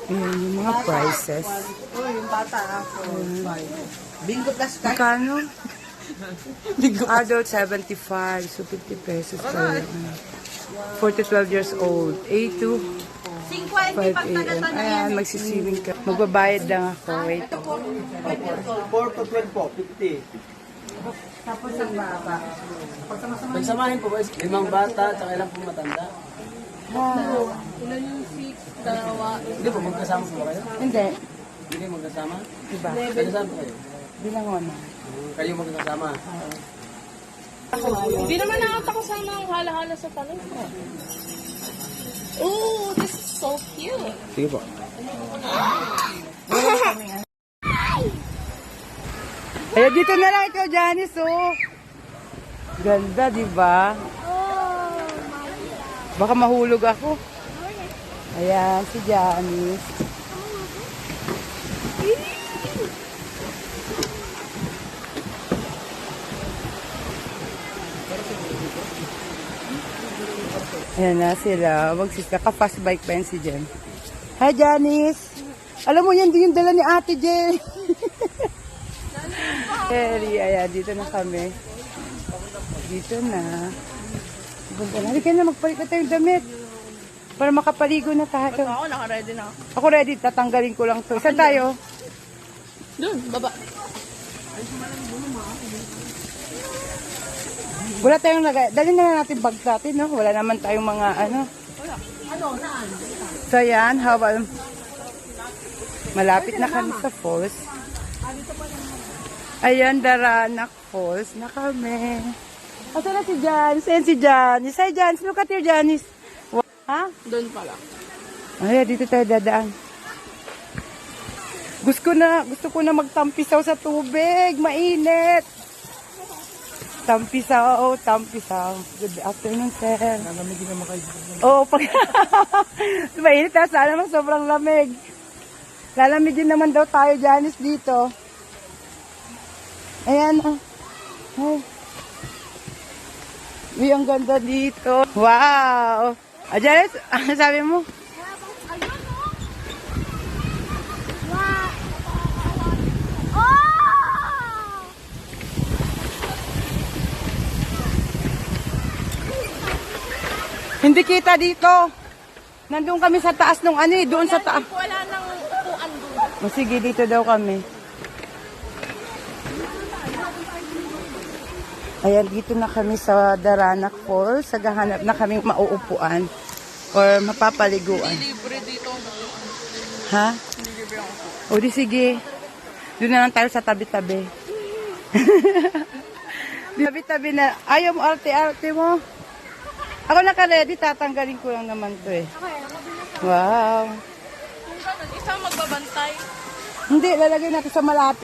Ayan yung mga prices. Yung bata ako. Bingo plus card. Magkano? Adult 75, so 50 pesos pa lang. 4 to 12 years old. A to 5 a.m. Ayan, magsiswimming ka. Magbabayad lang ako. Wait. 4 to 12 po, 50. Tapos ang baba. Pagsamahin po, 5 bata, tsaka ilang po matanda. Ilan yung 6, dalawa. Hindi po, magkasama po kayo? Hindi. Hindi magkasama? Diba? Magkasama po kayo? Bilangon na. Kayo magkasama? Hindi naman nakakasama ang hala-hala sa tanong ko. Ooh, this is so cute. Sige po. Ayan, dito na lang ikaw, Janice, oh. Ganda, di ba? Baka mahulog ako. Ayan, si Janice. Ayan na sila. Kaka-fast bike pa yan si Jen. Hi, Janice. Alam mo, yan din yung dala ni Ate Jen. Eri, ayan, dito na kami. Dito na. Ganda na. Halika na, magpalit na tayong damit. Para makapaligo na tayo. Ako, naka-ready na. Ako ready, tatanggalin ko lang to. Saan tayo? Doon, baba. Wala tayong lagay. Dali na lang natin bag natin, no? Wala naman tayong mga ano. So, yan. How about... Malapit na kami sa falls. Ayan, Daranac Falls na kami. Asa na si Janice? Ayan si Janice. Hi, Janice. Look at your Janice. Ha? Doon pala. Ay, dito tayo dadaan. Gusto ko na magtampisaw sa tubig. Mainit. Tampisaw. Good afternoon, sir. Nalamigin naman kayo. Oo, pag... Mainit na. Sana naman sobrang lamig. Lalamigin naman daw tayo, Janice, dito. Ayan, oh. Ay. Uy, ang ganda dito. Wow! Ah, Janice, ano sabi mo? Hindi kita dito. Nandun kami sa taas nung ano eh, doon sa taas. Wala nang upuan doon. O sige, dito daw kami. Ayan, dito na kami sa Daranac Falls. Naghahanap na kaming mauupuan or mapapaliguan. Libre dito. Ha? O di sige. Doon na lang tayo sa tabi-tabi. Tabi-tabi na. Ayaw mo, arte-arte mo. Ako naka-ready, tatanggalin ko lang naman to eh. Wow. Kung ganun, isa magbabantay. Hindi, lalagay natin sa malapit.